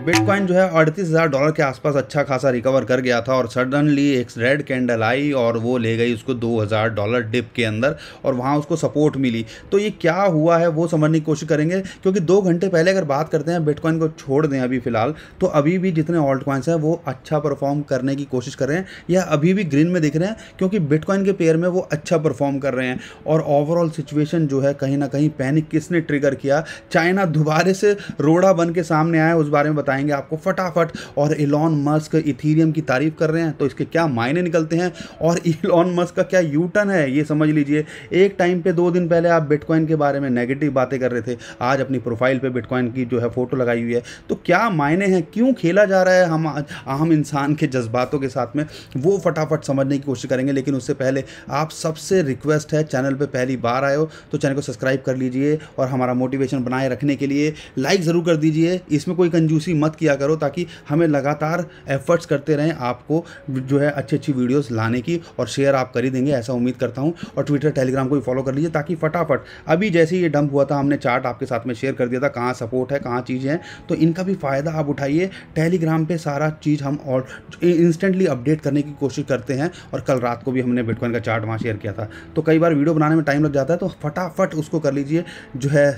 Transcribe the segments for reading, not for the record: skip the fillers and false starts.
Bitcoin जो है $38,000 के आसपास अच्छा खासा रिकवर कर गया था और सडनली एक रेड कैंडल आई और वो ले गई उसको $2,000 डिप के अंदर और वहाँ उसको सपोर्ट मिली। तो ये क्या हुआ है वो समझने की कोशिश करेंगे, क्योंकि 2 घंटे पहले अगर बात करते हैं, बिटकॉइन को छोड़ दें अभी फिलहाल, तो अभी भी जितने ऑल्ट कॉइन्स हैं वो अच्छा परफॉर्म करने की कोशिश कर रहे हैं या अभी भी ग्रीन में दिख रहे हैं, क्योंकि बिटकॉइन के पेयर में वो अच्छा परफॉर्म कर रहे हैं। और ओवरऑल सिचुएशन जो है कहीं ना कहीं पैनिक किसने ट्रिगर किया, चाइना दोबारा से रोड़ा बन के सामने आया, उस बारे में बताएंगे आपको फटाफट। और इलॉन मस्क इथीरियम की तारीफ कर रहे हैं तो इसके क्या मायने निकलते हैं और इलॉन मस्क का क्या यू टर्न है ये समझ लीजिए। एक टाइम पे 2 दिन पहले आप बिटकॉइन के बारे में नेगेटिव बातें कर रहे थे, आज अपनी प्रोफाइल पे बिटकॉइन की जो है फोटो लगाई हुई है। तो क्या मायने हैं, क्यों खेला जा रहा है हम आम इंसान के जज्बातों के साथ में, वो फटाफट समझने की कोशिश करेंगे। लेकिन उससे पहले आप सबसे रिक्वेस्ट है, चैनल पे पहली बार आए हो तो चैनल को सब्सक्राइब कर लीजिए और हमारा मोटिवेशन बनाए रखने के लिए लाइक ज़रूर कर दीजिए। इसमें कोई कंजूसी मत किया करो ताकि हमें लगातार एफर्ट्स करते रहें आपको जो है अच्छी अच्छी वीडियोस लाने की, और शेयर आप कर ही देंगे ऐसा उम्मीद करता हूं। और ट्विटर टेलीग्राम को भी फॉलो कर लीजिए ताकि फटाफट अभी जैसे ही ये डंप हुआ था हमने चार्ट आपके साथ में शेयर कर दिया था, कहाँ सपोर्ट है कहाँ चीज़ें हैं, तो इनका भी फ़ायदा आप उठाइए। टेलीग्राम पे सारा चीज़ हम और इंस्टेंटली अपडेट करने की कोशिश करते हैं, और कल रात को भी हमने बिटकॉइन का चार्ट वहाँ शेयर किया था। तो कई बार वीडियो बनाने में टाइम लग जाता है, तो फटाफट उसको कर लीजिए जो है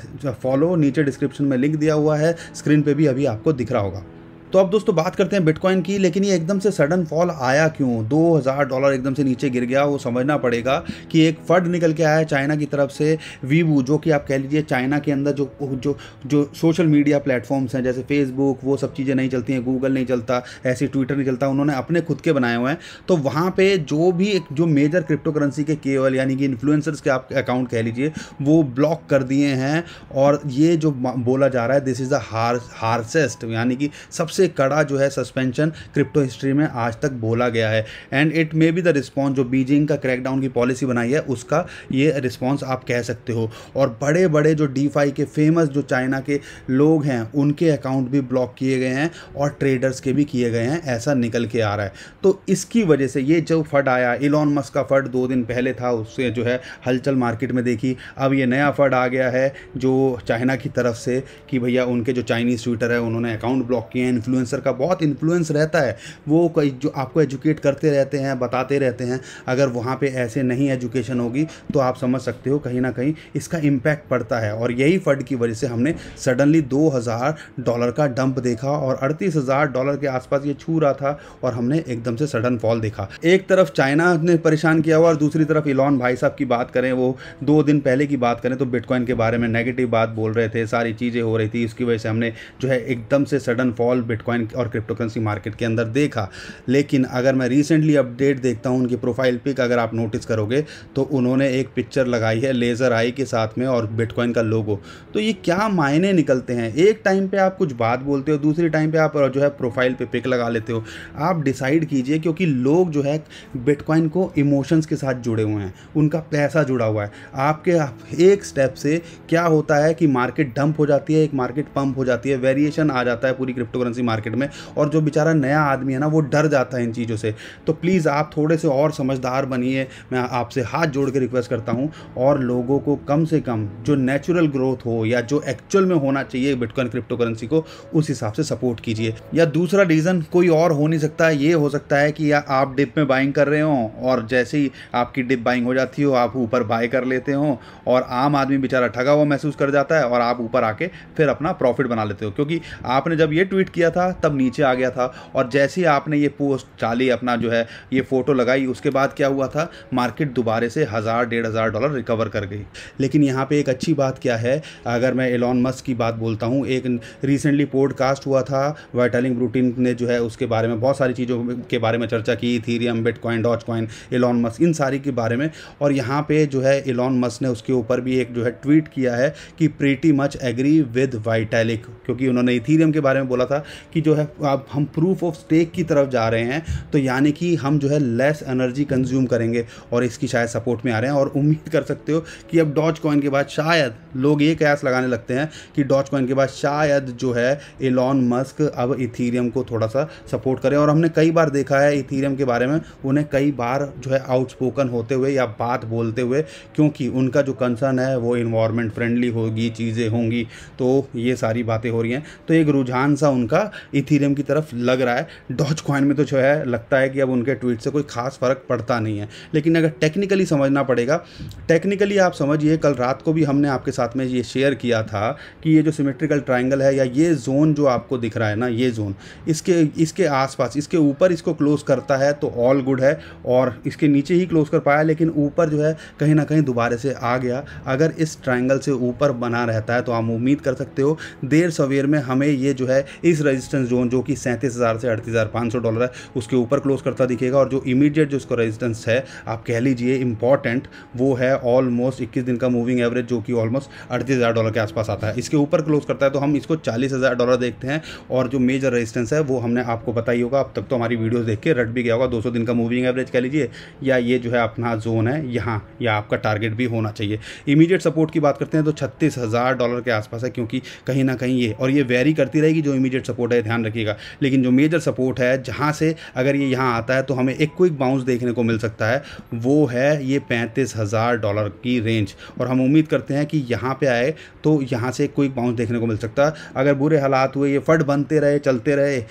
फॉलो। नीचे डिस्क्रिप्शन में लिंक दिया हुआ है, स्क्रीन पे भी अभी आपको दिख रहा होगा। तो अब दोस्तों बात करते हैं बिटकॉइन की। लेकिन ये एकदम से सडन फॉल आया क्यों, $2,000 एकदम से नीचे गिर गया, वो समझना पड़ेगा कि एक फंड निकल के आया है चाइना की तरफ से, वीबू, जो कि आप कह लीजिए चाइना के अंदर जो जो जो सोशल मीडिया प्लेटफॉर्म्स हैं जैसे फेसबुक, वो सब चीज़ें नहीं चलती हैं, गूगल नहीं चलता, ऐसे ट्विटर नहीं चलता, उन्होंने अपने खुद के बनाए हुए हैं। तो वहाँ पर जो भी जो मेजर क्रिप्टो करेंसी के केवल यानी कि इन्फ्लुएंसर्स के आप अकाउंट कह लीजिए, वो ब्लॉक कर दिए हैं। और ये जो बोला जा रहा है दिस इज़ द हार्सेस्ट यानी कि सबसे कड़ा जो है सस्पेंशन क्रिप्टो हिस्ट्री में आज तक बोला गया है। And it may be the response, जो बीजिंग का क्रैकडाउन की पॉलिसी बनाई है उसका ये रिस्पॉन्स आप कह सकते हो। और बड़े बड़े जो डीफाई के फेमस जो चाइना के लोग हैं उनके अकाउंट भी ब्लॉक किए गए हैं और ट्रेडर्स के भी किए गए हैं, ऐसा निकल के आ रहा है। तो इसकी वजह से ये जो फंड आया, इलॉन मस्क का फंड 2 दिन पहले था, उससे जो है हलचल मार्केट में देखी। अब ये नया फंड आ गया है जो चाइना की तरफ से कि भैया उनके जो चाइनीज़ ट्विटर है उन्होंने अकाउंट ब्लॉक किए हैं। इन्फ्लुएंसर का बहुत इन्फ्लुएंस रहता है, वो कोई जो आपको एजुकेट करते रहते हैं, बताते रहते हैं। अगर वहाँ पे ऐसे नहीं एजुकेशन होगी तो आप समझ सकते हो कहीं ना कहीं इसका इम्पैक्ट पड़ता है। और यही फंड की वजह से हमने सडनली $2,000 का डंप देखा और $38,000 के आसपास ये छू रहा था और हमने एकदम से सडन फॉल देखा। एक तरफ चाइना ने परेशान किया हुआ और दूसरी तरफ इलॉन भाई साहब की बात करें, वो 2 दिन पहले की बात करें तो बिटकॉइन के बारे में नेगेटिव बात बोल रहे थे, सारी चीज़ें हो रही थी, इसकी वजह से हमने जो है एकदम से सडन फॉल बिटकॉइन और क्रिप्टो करेंसी मार्केट के अंदर देखा। लेकिन अगर मैं रिसेंटली अपडेट देखता हूं, उनकी प्रोफाइल पिक अगर आप नोटिस करोगे तो उन्होंने एक पिक्चर लगाई है लेज़र आई के साथ में और बिटकॉइन का लोगो। तो ये क्या मायने निकलते हैं, एक टाइम पे आप कुछ बात बोलते हो, दूसरी टाइम पे आप जो है प्रोफाइल पे पिक लगा लेते हो। आप डिसाइड कीजिए, क्योंकि लोग जो है बिटकॉइन को इमोशंस के साथ जुड़े हुए हैं, उनका पैसा जुड़ा हुआ है। आपके एक स्टेप से क्या होता है कि मार्केट डंप हो जाती है, एक मार्केट पंप हो जाती है, वेरिएशन आ जाता है पूरी क्रिप्टो करेंसी मार्केट में। और जो बेचारा नया आदमी है ना वो डर जाता है इन चीज़ों से। तो प्लीज़ आप थोड़े से और समझदार बनिए, मैं आपसे हाथ जोड़ के रिक्वेस्ट करता हूं। और लोगों को कम से कम जो नेचुरल ग्रोथ हो या जो एक्चुअल में होना चाहिए बिटकॉइन क्रिप्टो करेंसी को, उस हिसाब से सपोर्ट कीजिए। या दूसरा रीज़न कोई और हो नहीं सकता, ये हो सकता है कि या आप डिप में बाइंग कर रहे हो और जैसे ही आपकी डिप बाइंग हो जाती हो आप ऊपर बाय कर लेते हो और आम आदमी बेचारा ठगा हुआ महसूस कर जाता है और आप ऊपर आके फिर अपना प्रॉफिट बना लेते हो, क्योंकि आपने जब ये ट्वीट किया था तब नीचे आ गया था और जैसे ही आपने ये पोस्ट डाली, अपना जो है ये फोटो लगाई, उसके बाद क्या हुआ था, मार्केट दोबारा से $1,000-1,500 रिकवर कर गई। लेकिन यहाँ पे एक अच्छी बात क्या है, अगर मैं एलॉन मस्क की बात बोलता हूँ, एक रिसेंटली पॉडकास्ट हुआ था, वाइटलिंग ब्रूटिन ने जो है उसके बारे में बहुत सारी चीज़ों के बारे में चर्चा की, Ethereum, Bitcoin, Dogecoin, Elon Musk, इन सारी के बारे में। और यहाँ पे जो है एलॉन मस्क ने उसके ऊपर भी एक जो है ट्वीट किया है कि प्रीटी मच एग्री विद वाइटलिक, क्योंकि उन्होंने इथीरियम के बारे में बोला था कि जो है अब हम प्रूफ ऑफ स्टेक की तरफ जा रहे हैं, तो यानी कि हम जो है लेस एनर्जी कंज्यूम करेंगे और इसकी शायद सपोर्ट में आ रहे हैं। और उम्मीद कर सकते हो कि अब डॉज कॉइन के बाद शायद लोग ये कयास लगाने लगते हैं कि डॉज कॉइन के बाद शायद जो है एलॉन मस्क अब इथीरियम को थोड़ा सा सपोर्ट करें। और हमने कई बार देखा है इथीरियम के बारे में उन्हें कई बार जो है आउटस्पोकन होते हुए या बात बोलते हुए, क्योंकि उनका जो कंसर्न है वो इन्वायरमेंट फ्रेंडली होगी, चीज़ें होंगी, तो ये सारी बातें हो रही हैं। तो एक रुझान सा उनका ज़्यादा इथीरियम की तरफ लग रहा है। डॉज कॉइन में तो जो है लगता है कि अब उनके ट्वीट से कोई खास फ़र्क पड़ता नहीं है, लेकिन अगर टेक्निकली समझना पड़ेगा, टेक्निकली आप समझिए, कल रात को भी हमने आपके साथ में ये शेयर किया था कि ये जो सिमेट्रिकल ट्राइंगल है या ये जोन जो आपको दिख रहा है ना, ये जोन इसके आसपास, इसके ऊपर इसको क्लोज करता है तो ऑल गुड है, और इसके नीचे ही क्लोज कर पाया लेकिन ऊपर जो है कहीं ना कहीं दोबारा से आ गया। अगर इस ट्राइंगल से ऊपर बना रहता है तो आप उम्मीद कर सकते हो देर सवेर में हमें ये जो है इस रेजिस्टेंस जोन जो कि 37,000 से 38,500 डॉलर है उसके ऊपर क्लोज करता दिखेगा। और जो इमीडिएट जो इसको रेजिस्टेंस है आप कह लीजिए इंपॉर्टेंट, वो है ऑलमोस्ट 21 दिन का मूविंग एवरेज जो कि ऑलमोस्ट 38,000 डॉलर के आसपास आता है। इसके ऊपर क्लोज करता है तो हम इसको 40,000 डॉलर देखते हैं। और जो मेजर रेजिस्टेंस है वो हमने आपको बताई होगा, अब तक तो हमारी वीडियोस देख के रट भी गया होगा, 200 दिन का मूविंग एवरेज कह लीजिए, या ये जो है अपना जोन है यहाँ, या आपका टारगेट भी होना चाहिए। इमीडिएट सपोर्ट की बात करते हैं तो 36,000 डॉलर के आसपास है, क्योंकि कहीं ना कहीं ये, और ये वेरी करती रहेगी जो इमीडिएट सपोर्ट है, ध्यान रखिएगा। लेकिन जो मेजर सपोर्ट है जहाँ से अगर ये यहाँ आता है तो हमें एक क्विक बाउंस देखने को मिल सकता है, वो है ये 35,000 डॉलर की रेंज। और हम उम्मीद करते हैं कि यहाँ पे आए तो यहाँ से क्विक बाउंस देखने को मिल सकता है। अगर बुरे हालात हुए, ये फट बनते रहे, चलते रहे,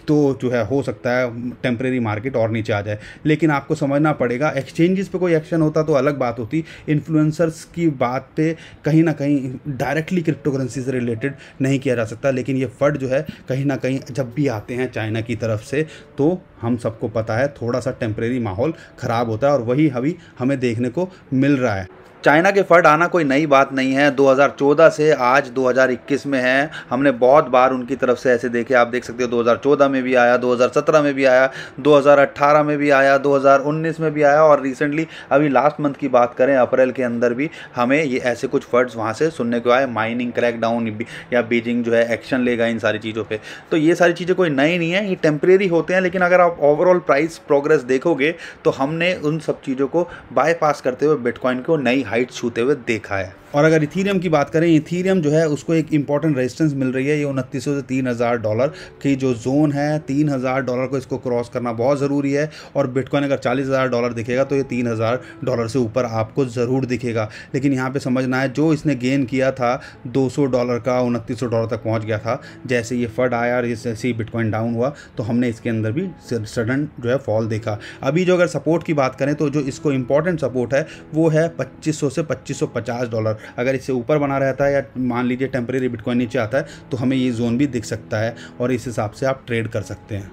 तो जो है हो सकता है टेम्परेरी मार्केट और नीचे आ जाए। लेकिन आपको समझना पड़ेगा, एक्सचेंजेस पे कोई एक्शन होता तो अलग बात होती, इन्फ्लुएंसर्स की बात पे कहीं ना कहीं डायरेक्टली क्रिप्टो करेंसी से रिलेटेड नहीं किया जा सकता। लेकिन ये फट जो है कहीं ना कहीं जब भी आते हैं चाइना की तरफ से तो हम सबको पता है थोड़ा सा टेम्परेरी माहौल ख़राब होता है, और वही अभी हमें देखने को मिल रहा है। चाइना के फंड आना कोई नई बात नहीं है, 2014 से आज 2021 में है। हमने बहुत बार उनकी तरफ से ऐसे देखे, आप देख सकते हो 2014 में भी आया, 2017 में भी आया, 2018 में भी आया, 2019 में भी आया, और रिसेंटली अभी लास्ट मंथ की बात करें अप्रैल के अंदर भी हमें ये ऐसे कुछ फंड्स वहाँ से सुनने को आए, माइनिंग क्रैकडाउन या बीजिंग जो है एक्शन लेगा इन सारी चीज़ों पर। तो ये सारी चीज़ें कोई नई नहीं है, ये टेम्परेरी होते हैं। लेकिन अगर आप ओवरऑल प्राइस प्रोग्रेस देखोगे तो हमने उन सब चीज़ों को बाईपास करते हुए बिटकॉइन को नई हाइट छूते हुए देखा है। और अगर इथीरियम की बात करें, इथीरियम जो है उसको एक इंपॉर्टेंट रेजिस्टेंस मिल रही है, ये 2900 से 3,000 डॉलर की जो जोन है, 3,000 डॉलर को इसको क्रॉस करना बहुत ज़रूरी है। और बिटकॉइन अगर 40,000 डॉलर दिखेगा तो ये 3,000 डॉलर से ऊपर आपको ज़रूर दिखेगा। लेकिन यहाँ पे समझना है, जो इसने गेन किया था 200 डॉलर का 2900 डॉलर तक पहुँच गया था, जैसे ये फट आया और जैसे ही बिटकॉइन डाउन हुआ तो हमने इसके अंदर भी सडन जो है फॉल देखा। अभी जो अगर सपोर्ट की बात करें तो जो इसको इंपॉर्टेंट सपोर्ट है वो है 2500 से 2550 डॉलर। अगर इससे ऊपर बना रहता है या मान लीजिए टेम्परेरी बिटकॉइन नीचे आता है तो हमें ये जोन भी दिख सकता है, और इस हिसाब से आप ट्रेड कर सकते हैं।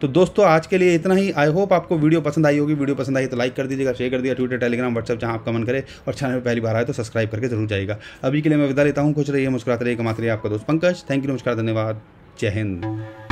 तो दोस्तों आज के लिए इतना ही। आई होप आपको वीडियो पसंद आई होगी। वीडियो पसंद आई तो लाइक कर दीजिएगा, शेयर कर दिया, ट्विटर, टेलीग्राम, व्हाट्सएप जहां आप कमेंट करें, और चैनल पर पहली बार आए तो सब्सक्राइब करके जरूर जाइएगा। अभी के लिए मैं विदा लेता हूं। खुश रहिए, मुस्कुराते रहिए, कमाते रहिए। आपका दोस्त पंकज। थैंक यू, नमस्कार, धन्यवाद, जय हिंद।